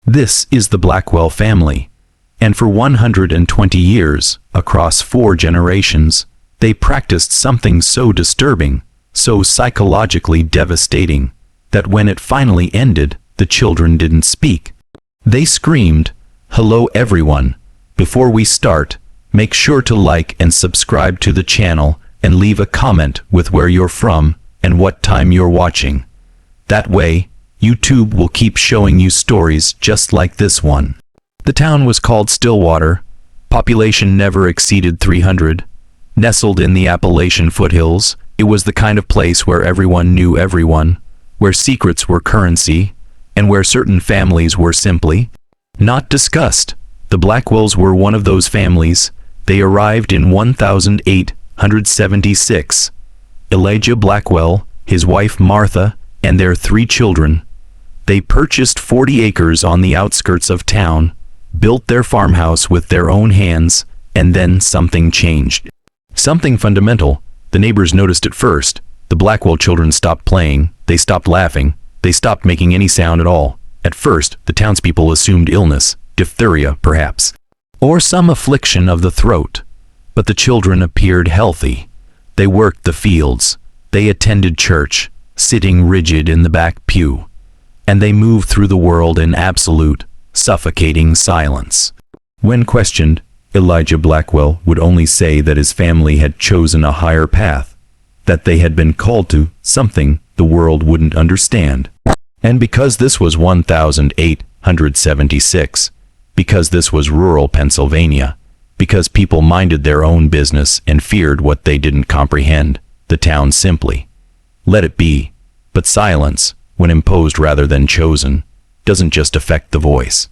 This is the Blackwell family, and for 120 years, across 4 generations, they practiced something so disturbing, so psychologically devastating, that when it finally ended, the children didn't speak. They screamed, "Hello everyone. Before we start, make sure to like and subscribe to the channel and leave a comment with where you're from and what time you're watching. That way, YouTube will keep showing you stories just like this one." The town was called Stillwater. Population never exceeded 300. Nestled in the Appalachian foothills, it was the kind of place where everyone knew everyone, where secrets were currency, and where certain families were simply not discussed. The Blackwells were one of those families. They arrived in 1876. Elijah Blackwell, his wife Martha, and their 3 children. They purchased 40 acres on the outskirts of town, built their farmhouse with their own hands, and then something changed. Something fundamental. The neighbors noticed it first. The Blackwell children stopped playing, they stopped laughing, they stopped making any sound at all. At first, the townspeople assumed illness, diphtheria perhaps, or some affliction of the throat. But the children appeared healthy. They worked the fields, they attended church, sitting rigid in the back pew, and they moved through the world in absolute, suffocating silence. When questioned, Elijah Blackwell would only say that his family had chosen a higher path, that they had been called to something the world wouldn't understand. And because this was 1876, because this was rural Pennsylvania, because people minded their own business and feared what they didn't comprehend, the town simply let it be. But silence, when imposed rather than chosen, doesn't just affect the voice.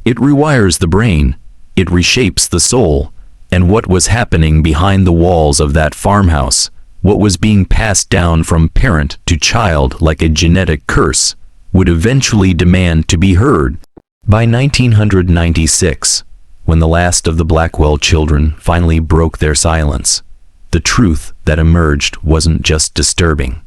It rewires the brain, it reshapes the soul, and what was happening behind the walls of that farmhouse, what was being passed down from parent to child like a genetic curse, would eventually demand to be heard. By 1996, when the last of the Blackwell children finally broke their silence, the truth that emerged wasn't just disturbing.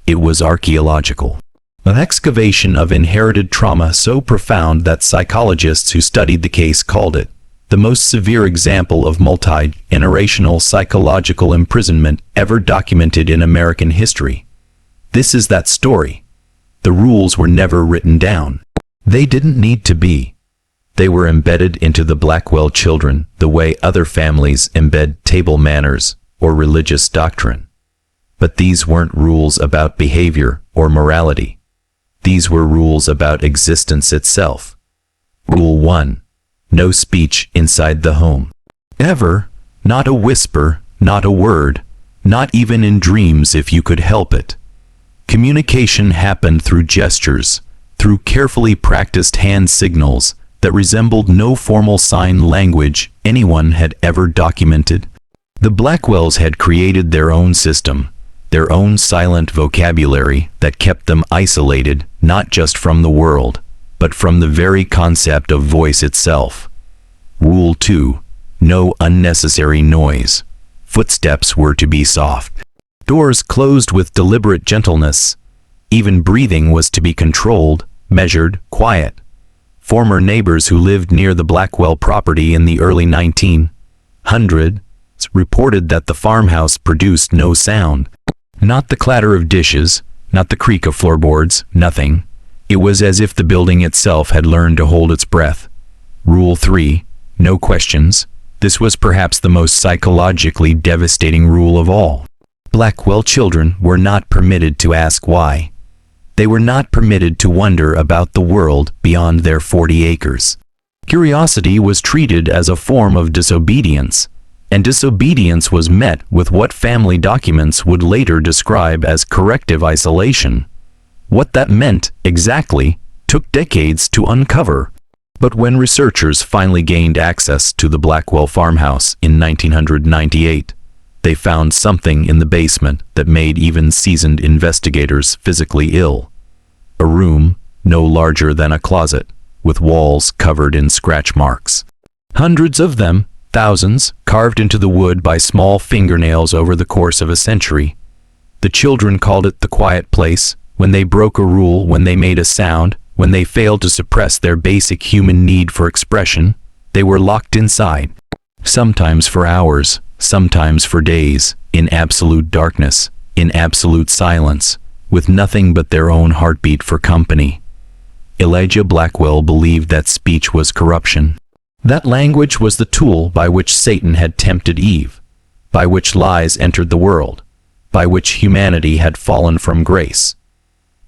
It was archaeological. An excavation of inherited trauma so profound that psychologists who studied the case called it the most severe example of multi-generational psychological imprisonment ever documented in American history. This is that story. The rules were never written down. They didn't need to be. They were embedded into the Blackwell children the way other families embed table manners or religious doctrine. But these weren't rules about behavior or morality. These were rules about existence itself. Rule 1. No speech inside the home. Ever, not a whisper, not a word, not even in dreams if you could help it. Communication happened through gestures, through carefully practiced hand signals that resembled no formal sign language anyone had ever documented. The Blackwells had created their own system, their own silent vocabulary that kept them isolated not just from the world, but from the very concept of voice itself. Rule 2. No unnecessary noise. Footsteps were to be soft. Doors closed with deliberate gentleness. Even breathing was to be controlled, measured, quiet. Former neighbors who lived near the Blackwell property in the early 1900s reported that the farmhouse produced no sound. Not the clatter of dishes, not the creak of floorboards, nothing. It was as if the building itself had learned to hold its breath. Rule 3. No questions. This was perhaps the most psychologically devastating rule of all. Blackwell children were not permitted to ask why. They were not permitted to wonder about the world beyond their 40 acres. Curiosity was treated as a form of disobedience, and disobedience was met with what family documents would later describe as corrective isolation. What that meant exactly took decades to uncover. But when researchers finally gained access to the Blackwell farmhouse in 1998, they found something in the basement that made even seasoned investigators physically ill. A room no larger than a closet, with walls covered in scratch marks. Hundreds of them, thousands, carved into the wood by small fingernails over the course of a century. The children called it the quiet place. When they broke a rule, when they made a sound, When they failed to suppress their basic human need for expression, they were locked inside. Sometimes for hours, sometimes for days, in absolute darkness, in absolute silence, with nothing but their own heartbeat for company. Elijah Blackwell believed that speech was corruption. That language was the tool by which Satan had tempted Eve, by which lies entered the world, by which humanity had fallen from grace.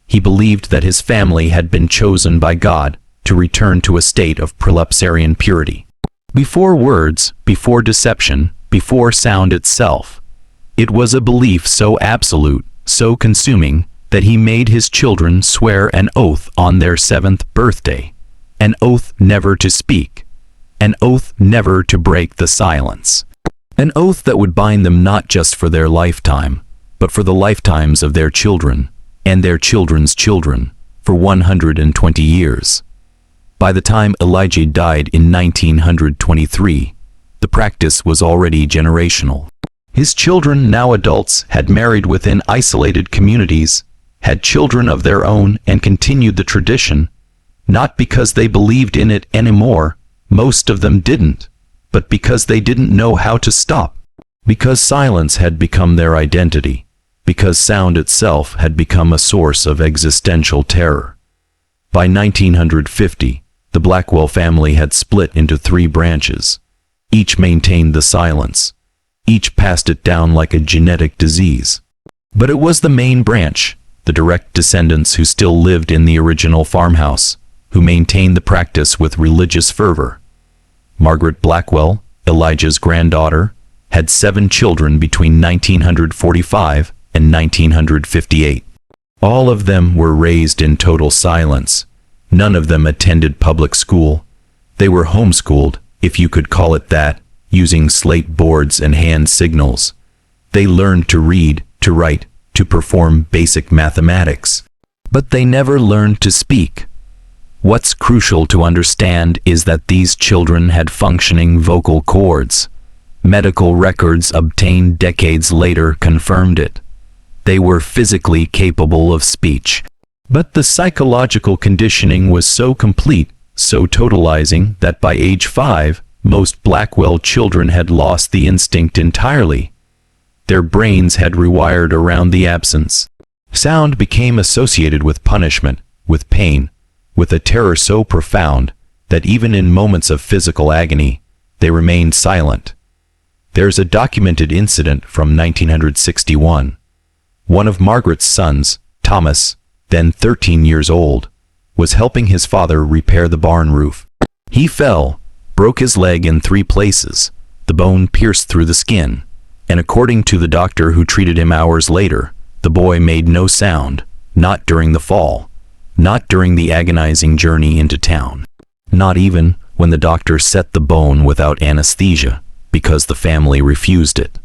He believed that his family had been chosen by God to return to a state of prelapsarian purity. Before words, before deception, before sound itself, it was a belief so absolute, so consuming, that he made his children swear an oath on their 7th birthday, an oath never to speak, an oath never to break the silence, an oath that would bind them not just for their lifetime, but for the lifetimes of their children, and their children's children, for 120 years. By the time Elijah died in 1923, the practice was already generational. His children, now adults, had married within isolated communities, had children of their own, and continued the tradition, not because they believed in it anymore, most of them didn't, but because they didn't know how to stop, because silence had become their identity, because sound itself had become a source of existential terror. By 1950, the Blackwell family had split into 3 branches. Each maintained the silence. Each passed it down like a genetic disease. But it was the main branch, the direct descendants who still lived in the original farmhouse, who maintained the practice with religious fervor. Margaret Blackwell, Elijah's granddaughter, had 7 children between 1945 and 1958. All of them were raised in total silence. None of them attended public school. They were homeschooled, if you could call it that, using slate boards and hand signals. They learned to read, to write, to perform basic mathematics. But they never learned to speak. What's crucial to understand is that these children had functioning vocal cords. Medical records obtained decades later confirmed it. They were physically capable of speech. But the psychological conditioning was so complete, so totalizing, that by age 5, most Blackwell children had lost the instinct entirely. Their brains had rewired around the absence. Sound became associated with punishment, with pain, with a terror so profound that even in moments of physical agony, they remained silent. There's a documented incident from 1961. One of Margaret's sons, Thomas, then 13 years old, was helping his father repair the barn roof. He fell, broke his leg in 3 places, the bone pierced through the skin, and according to the doctor who treated him hours later, the boy made no sound, not during the fall, not during the agonizing journey into town, not even when the doctor set the bone without anesthesia, because the family refused it.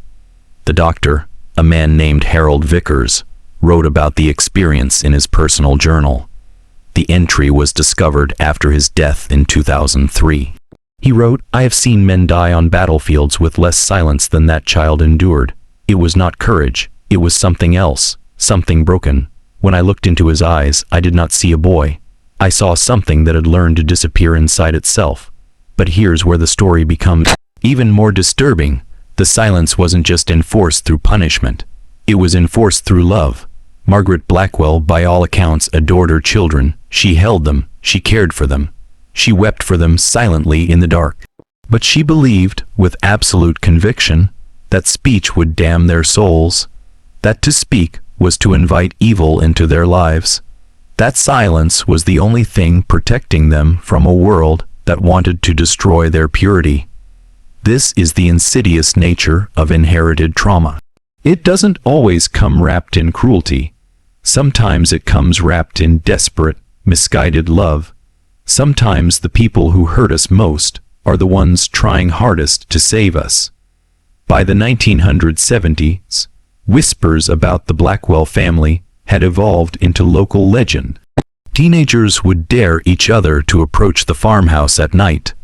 The doctor, a man named Harold Vickers, wrote about the experience in his personal journal. The entry was discovered after his death in 2003. He wrote, "I have seen men die on battlefields with less silence than that child endured. It was not courage, it was something else, something broken. When I looked into his eyes, I did not see a boy. I saw something that had learned to disappear inside itself. But here's where the story becomes even more disturbing. The silence wasn't just enforced through punishment. It was enforced through love. Margaret Blackwell, by all accounts, adored her children. She held them, she cared for them. She wept for them silently in the dark. But she believed, with absolute conviction, that speech would damn their souls, that to speak was to invite evil into their lives. That silence was the only thing protecting them from a world that wanted to destroy their purity. This is the insidious nature of inherited trauma. It doesn't always come wrapped in cruelty. Sometimes it comes wrapped in desperate, misguided love. Sometimes the people who hurt us most are the ones trying hardest to save us. By the 1970s, whispers about the Blackwell family had evolved into local legend. Teenagers would dare each other to approach the farmhouse at night.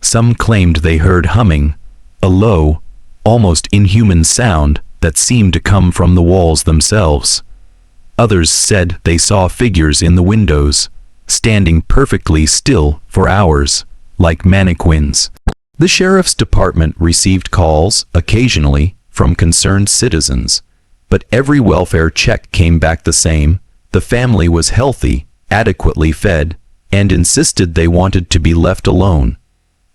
Some claimed they heard humming, a low, almost inhuman sound that seemed to come from the walls themselves. Others said they saw figures in the windows, standing perfectly still for hours, like mannequins. The sheriff's department received calls, occasionally, from concerned citizens, but every welfare check came back the same. The family was healthy, adequately fed, and insisted they wanted to be left alone.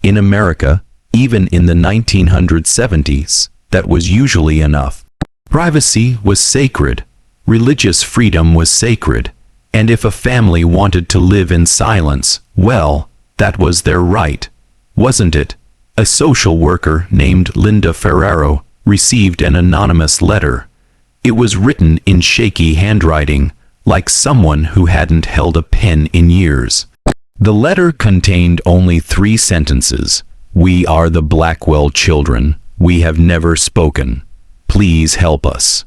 In America, even in the 1970s, that was usually enough. Privacy was sacred, religious freedom was sacred, and if a family wanted to live in silence, well, that was their right, wasn't it? A social worker named Linda Ferraro received an anonymous letter. It was written in shaky handwriting, like someone who hadn't held a pen in years. The letter contained only 3 sentences. "We are the Blackwell children. We have never spoken. Please help us."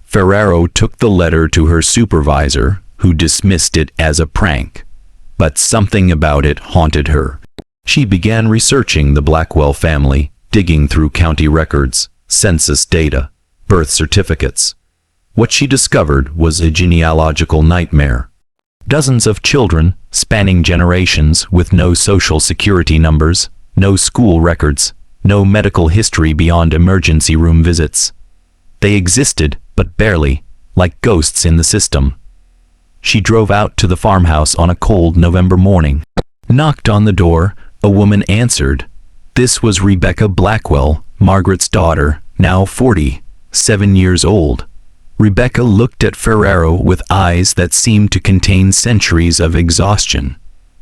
Ferraro took the letter to her supervisor, who dismissed it as a prank. But something about it haunted her. She began researching the Blackwell family, digging through county records, census data, birth certificates. What she discovered was a genealogical nightmare. Dozens of children, spanning generations, with no social security numbers, no school records, no medical history beyond emergency room visits. They existed, but barely, like ghosts in the system. She drove out to the farmhouse on a cold November morning. Knocked on the door. A woman answered. This was Rebecca Blackwell, Margaret's daughter, now 47 years old. Rebecca looked at Ferraro with eyes that seemed to contain centuries of exhaustion.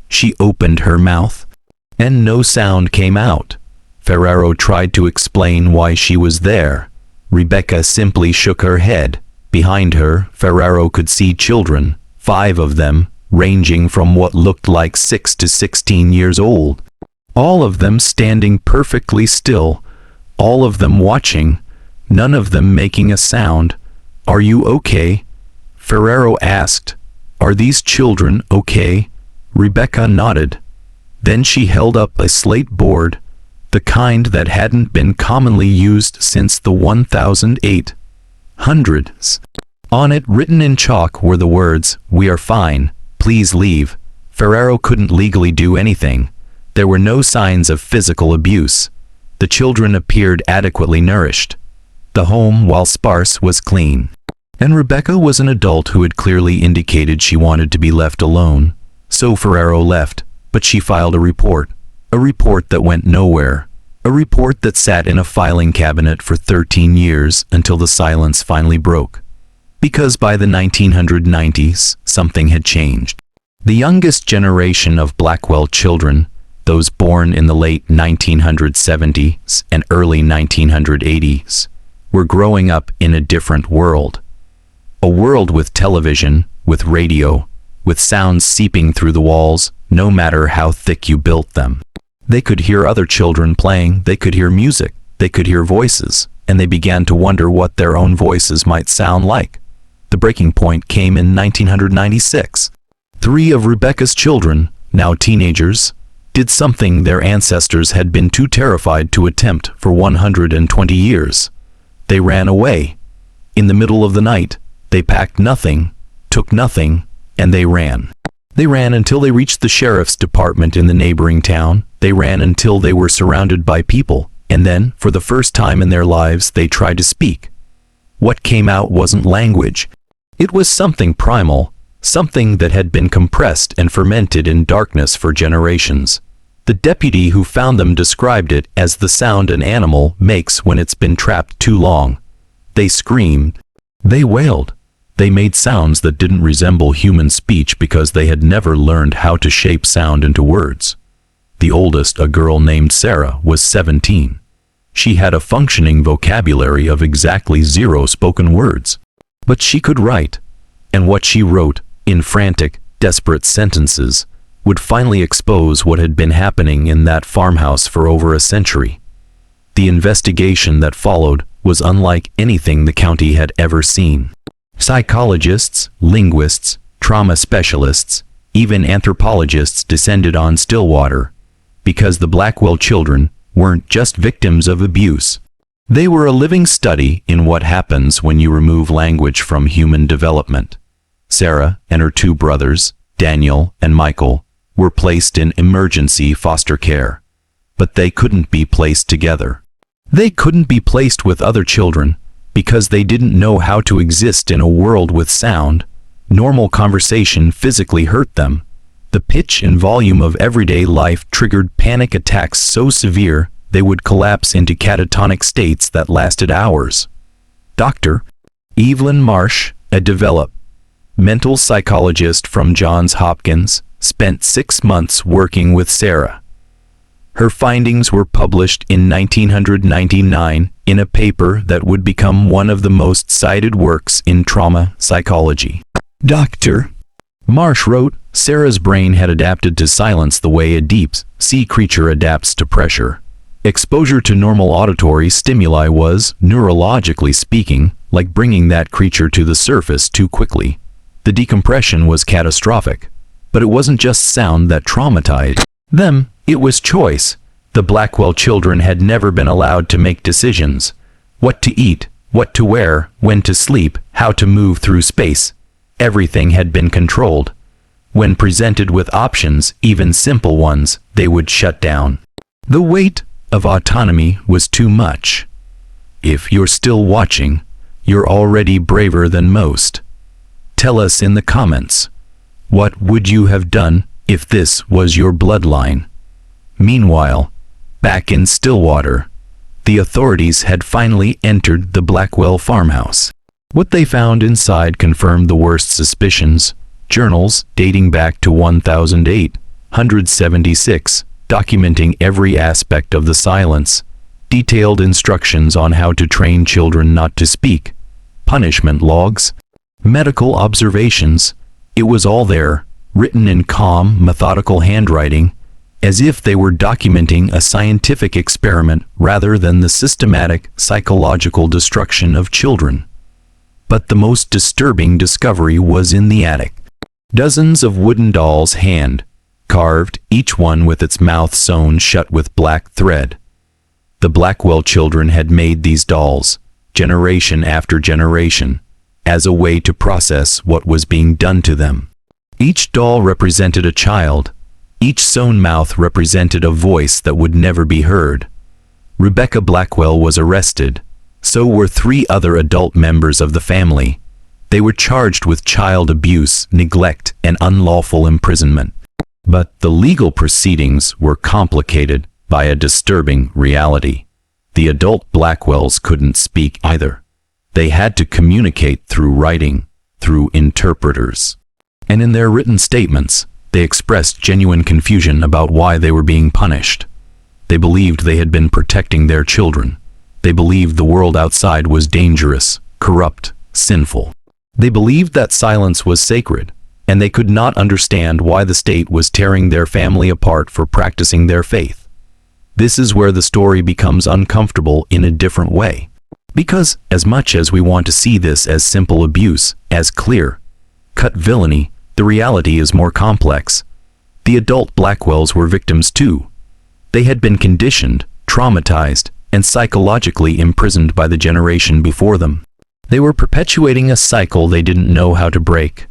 She opened her mouth, and no sound came out. Ferraro tried to explain why she was there. Rebecca simply shook her head. Behind her, Ferraro could see children, 5 of them, ranging from what looked like 6 to 16 years old. All of them standing perfectly still, all of them watching, none of them making a sound. "Are you okay?" Ferraro asked. "Are these children okay?" Rebecca nodded. Then she held up a slate board, the kind that hadn't been commonly used since the 1800s. On it, written in chalk, were the words, "We are fine, please leave." Ferraro couldn't legally do anything. There were no signs of physical abuse. The children appeared adequately nourished. The home, while sparse, was clean. And Rebecca was an adult who had clearly indicated she wanted to be left alone. So Ferraro left, but she filed a report that went nowhere, a report that sat in a filing cabinet for 13 years until the silence finally broke. Because by the 1990s, something had changed. The youngest generation of Blackwell children, those born in the late 1970s and early 1980s, were growing up in a different world. A world with television, with radio, with sounds seeping through the walls, no matter how thick you built them. They could hear other children playing, they could hear music, they could hear voices, and they began to wonder what their own voices might sound like. The breaking point came in 1996. 3 of Rebecca's children, now teenagers, did something their ancestors had been too terrified to attempt for 120 years. They ran away. In the middle of the night, they packed nothing, took nothing, and they ran. They ran until they reached the sheriff's department in the neighboring town. They ran until they were surrounded by people, and then, for the first time in their lives, they tried to speak. What came out wasn't language. It was something primal, something that had been compressed and fermented in darkness for generations. The deputy who found them described it as the sound an animal makes when it's been trapped too long. They screamed. They wailed. They made sounds that didn't resemble human speech because they had never learned how to shape sound into words. The oldest, a girl named Sarah, was 17. She had a functioning vocabulary of exactly 0 spoken words. But she could write, and what she wrote, in frantic, desperate sentences, would finally expose what had been happening in that farmhouse for over a century. The investigation that followed was unlike anything the county had ever seen. Psychologists, linguists, trauma specialists, even anthropologists descended on Stillwater, because the Blackwell children weren't just victims of abuse. They were a living study in what happens when you remove language from human development. Sarah and her 2 brothers, Daniel and Michael, were placed in emergency foster care. But they couldn't be placed together. They couldn't be placed with other children because they didn't know how to exist in a world with sound. Normal conversation physically hurt them. The pitch and volume of everyday life triggered panic attacks so severe they would collapse into catatonic states that lasted hours. Dr. Evelyn Marsh, a developmental psychologist from Johns Hopkins, spent 6 months working with Sarah. Her findings were published in 1999 in a paper that would become one of the most cited works in trauma psychology. Dr. Marsh wrote, Sarah's brain had adapted to silence the way a deep-sea creature adapts to pressure. Exposure to normal auditory stimuli was, neurologically speaking, like bringing that creature to the surface too quickly. The decompression was catastrophic. But it wasn't just sound that traumatized them, it was choice. The Blackwell children had never been allowed to make decisions. What to eat, what to wear, when to sleep, how to move through space. Everything had been controlled. When presented with options, even simple ones, they would shut down. The weight of autonomy was too much. If you're still watching, you're already braver than most. Tell us in the comments. What would you have done if this was your bloodline? Meanwhile, back in Stillwater, the authorities had finally entered the Blackwell farmhouse. What they found inside confirmed the worst suspicions. Journals dating back to 1876, documenting every aspect of the silence. Detailed instructions on how to train children not to speak. Punishment logs. Medical observations. It was all there, written in calm, methodical handwriting, as if they were documenting a scientific experiment rather than the systematic, psychological destruction of children. But the most disturbing discovery was in the attic. Dozens of wooden dolls hand-carved, each one with its mouth sewn shut with black thread. The Blackwell children had made these dolls, generation after generation, as a way to process what was being done to them. Each doll represented a child. Each sewn mouth represented a voice that would never be heard. Rebecca Blackwell was arrested. So were 3 other adult members of the family. They were charged with child abuse, neglect, and unlawful imprisonment. But the legal proceedings were complicated by a disturbing reality. The adult Blackwells couldn't speak either. They had to communicate through writing, through interpreters. And in their written statements, they expressed genuine confusion about why they were being punished. They believed they had been protecting their children. They believed the world outside was dangerous, corrupt, sinful. They believed that silence was sacred, and they could not understand why the state was tearing their family apart for practicing their faith. This is where the story becomes uncomfortable in a different way. Because, as much as we want to see this as simple abuse, as clear-cut villainy, the reality is more complex. The adult Blackwells were victims too. They had been conditioned, traumatized, and psychologically imprisoned by the generation before them. They were perpetuating a cycle they didn't know how to break.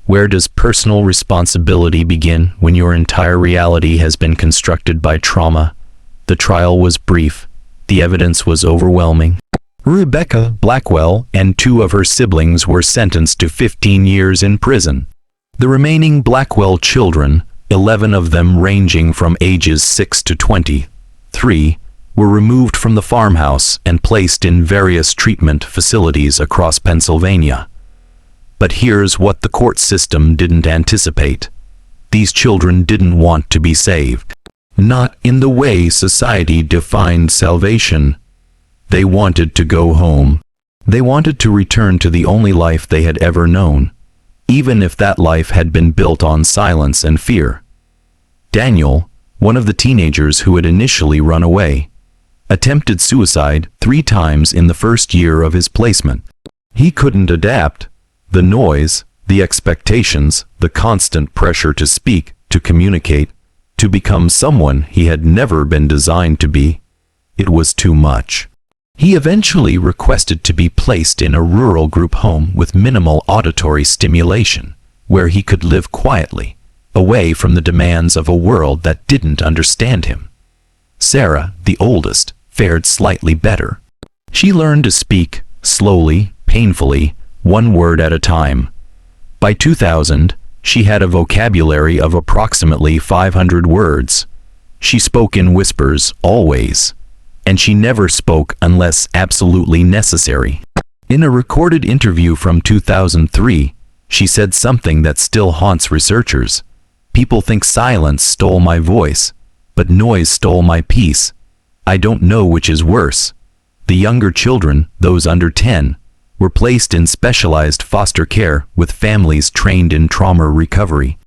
Where does personal responsibility begin when your entire reality has been constructed by trauma? The trial was brief. The evidence was overwhelming. Rebecca Blackwell and 2 of her siblings were sentenced to 15 years in prison. The remaining Blackwell children, 11 of them ranging from ages 6 to 23, were removed from the farmhouse and placed in various treatment facilities across Pennsylvania. But here's what the court system didn't anticipate. These children didn't want to be saved. Not in the way society defined salvation. They wanted to go home. They wanted to return to the only life they had ever known, even if that life had been built on silence and fear. Daniel, one of the teenagers who had initially run away, attempted suicide 3 times in the first year of his placement. He couldn't adapt. The noise, the expectations, the constant pressure to speak, to communicate, to become someone he had never been designed to be. It was too much. He eventually requested to be placed in a rural group home with minimal auditory stimulation, where he could live quietly, away from the demands of a world that didn't understand him. Sarah, the oldest, fared slightly better. She learned to speak, slowly, painfully, one word at a time. By 2000, she had a vocabulary of approximately 500 words. She spoke in whispers, always, and she never spoke unless absolutely necessary. In a recorded interview from 2003, she said something that still haunts researchers. "People think silence stole my voice, but noise stole my peace. I don't know which is worse." The younger children, those under 10, were placed in specialized foster care with families trained in trauma recovery.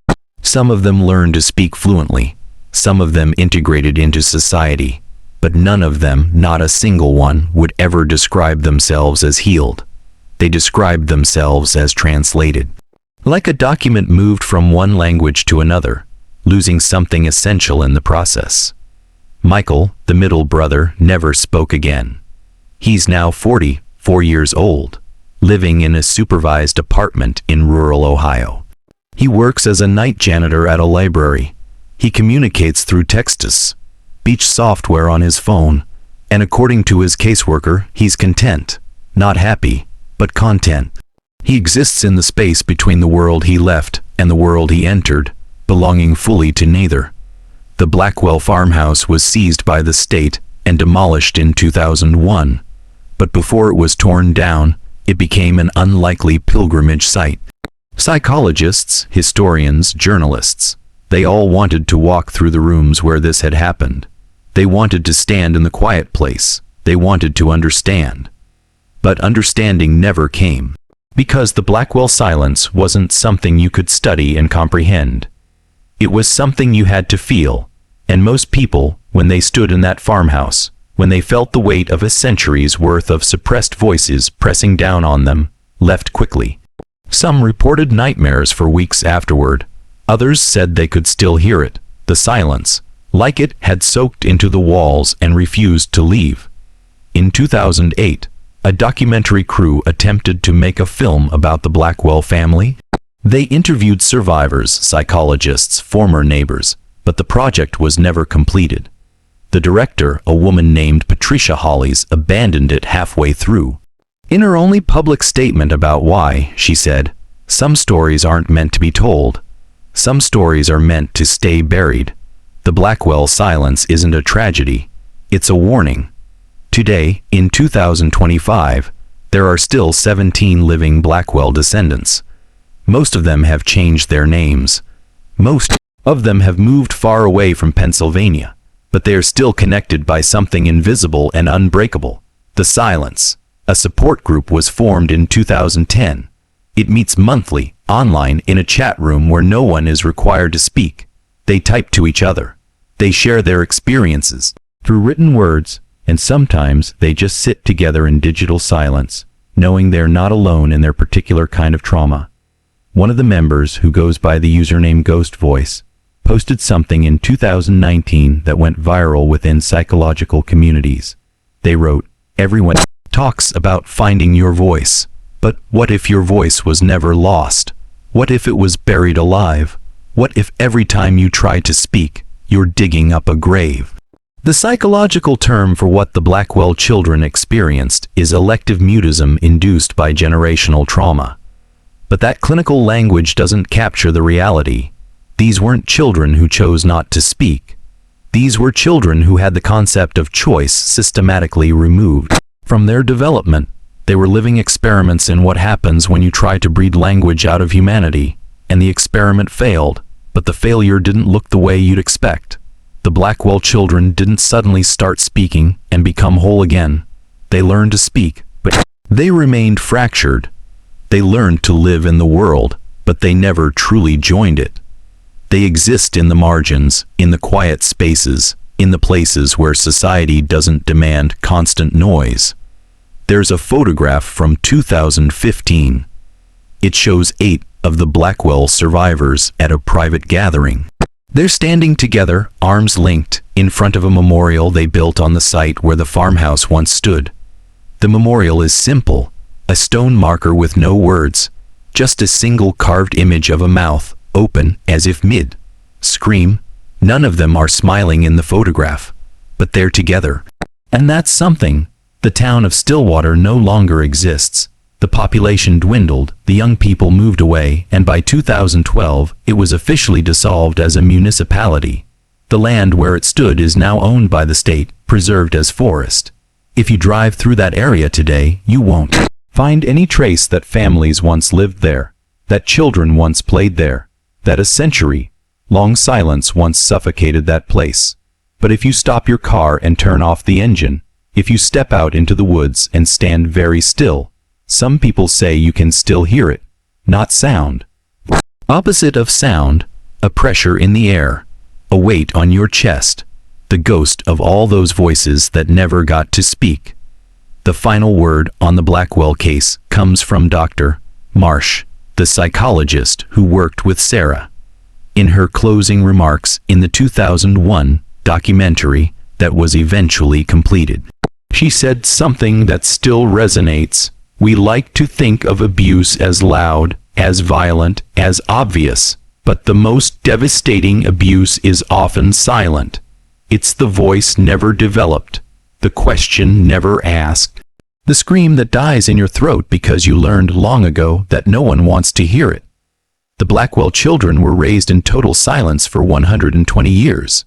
Some of them learned to speak fluently. Some of them integrated into society. But none of them, not a single one, would ever describe themselves as healed. They described themselves as translated. Like a document moved from one language to another, losing something essential in the process. Michael, the middle brother, never spoke again. He's now 44 years old, living in a supervised apartment in rural Ohio. He works as a night janitor at a library. He communicates through text-to speech software on his phone, and according to his caseworker, he's content, not happy, but content. He exists in the space between the world he left and the world he entered, belonging fully to neither. The Blackwell farmhouse was seized by the state and demolished in 2001, but before it was torn down, it became an unlikely pilgrimage site. Psychologists, historians, journalists, they all wanted to walk through the rooms where this had happened. They wanted to stand in the quiet place. They wanted to understand. But understanding never came. Because the Blackwell silence wasn't something you could study and comprehend. It was something you had to feel. And most people, when they stood in that farmhouse, when they felt the weight of a century's worth of suppressed voices pressing down on them, left quickly. Some reported nightmares for weeks afterward. Others said they could still hear it, the silence, like it had soaked into the walls and refused to leave. In 2008, a documentary crew attempted to make a film about the Blackwell family. They interviewed survivors, psychologists, former neighbors, but the project was never completed. The director, a woman named Patricia Hollies, abandoned it halfway through. In her only public statement about why, she said, "Some stories aren't meant to be told. Some stories are meant to stay buried. The Blackwell silence isn't a tragedy. It's a warning." Today, in 2025, there are still 17 living Blackwell descendants. Most of them have changed their names. Most of them have moved far away from Pennsylvania, but they are still connected by something invisible and unbreakable: the silence. A support group was formed in 2010. It meets monthly, online, in a chat room where no one is required to speak. They type to each other. They share their experiences through written words, and sometimes they just sit together in digital silence, knowing they're not alone in their particular kind of trauma. One of the members, who goes by the username Ghost Voice, posted something in 2019 that went viral within psychological communities. They wrote, "Everyone talks about finding your voice, but what if your voice was never lost? What if it was buried alive? What if every time you try to speak, you're digging up a grave?" The psychological term for what the Blackwell children experienced is elective mutism induced by generational trauma. But that clinical language doesn't capture the reality. These weren't children who chose not to speak. These were children who had the concept of choice systematically removed from their development. They were living experiments in what happens when you try to breed language out of humanity, and the experiment failed, but the failure didn't look the way you'd expect. The Blackwell children didn't suddenly start speaking and become whole again. They learned to speak, but they remained fractured. They learned to live in the world, but they never truly joined it. They exist in the margins, in the quiet spaces, in the places where society doesn't demand constant noise. There's a photograph from 2015. It shows 8 of the Blackwell survivors at a private gathering. They're standing together, arms linked, in front of a memorial they built on the site where the farmhouse once stood. The memorial is simple, a stone marker with no words. Just a single carved image of a mouth, open as if mid-scream. None of them are smiling in the photograph, but they're together. And that's something. The town of Stillwater no longer exists. The population dwindled, the young people moved away, and by 2012, it was officially dissolved as a municipality. The land where it stood is now owned by the state, preserved as forest. If you drive through that area today, you won't find any trace that families once lived there, that children once played there, that a century-long silence once suffocated that place. But if you stop your car and turn off the engine, if you step out into the woods and stand very still, some people say you can still hear it, not sound. Opposite of sound, a pressure in the air, a weight on your chest, the ghost of all those voices that never got to speak. The final word on the Blackwell case comes from Dr. Marsh, the psychologist who worked with Sarah. In her closing remarks in the 2001 documentary that was eventually completed, she said something that still resonates. We like to think of abuse as loud, as violent, as obvious, but the most devastating abuse is often silent. It's the voice never developed, the question never asked, the scream that dies in your throat because you learned long ago that no one wants to hear it. The Blackwell children were raised in total silence for 120 years.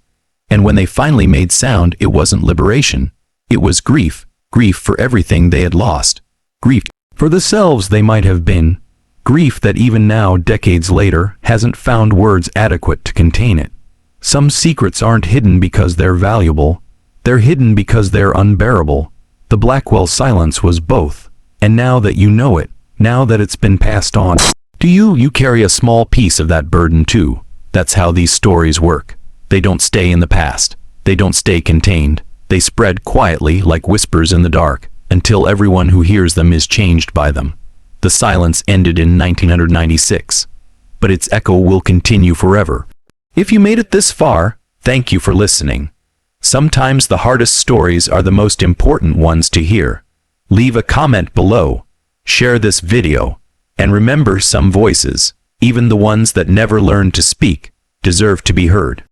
And when they finally made sound, it wasn't liberation. It was grief. Grief for everything they had lost. Grief for the selves they might have been. Grief that even now, decades later, hasn't found words adequate to contain it. Some secrets aren't hidden because they're valuable. They're hidden because they're unbearable. The Blackwell silence was both. And now that you know it, now that it's been passed on, do you carry a small piece of that burden too. That's how these stories work. They don't stay in the past. They don't stay contained. They spread quietly like whispers in the dark, until everyone who hears them is changed by them. The silence ended in 1996, but its echo will continue forever. If you made it this far, thank you for listening. Sometimes the hardest stories are the most important ones to hear. Leave a comment below, share this video, and remember, some voices, even the ones that never learned to speak, deserve to be heard.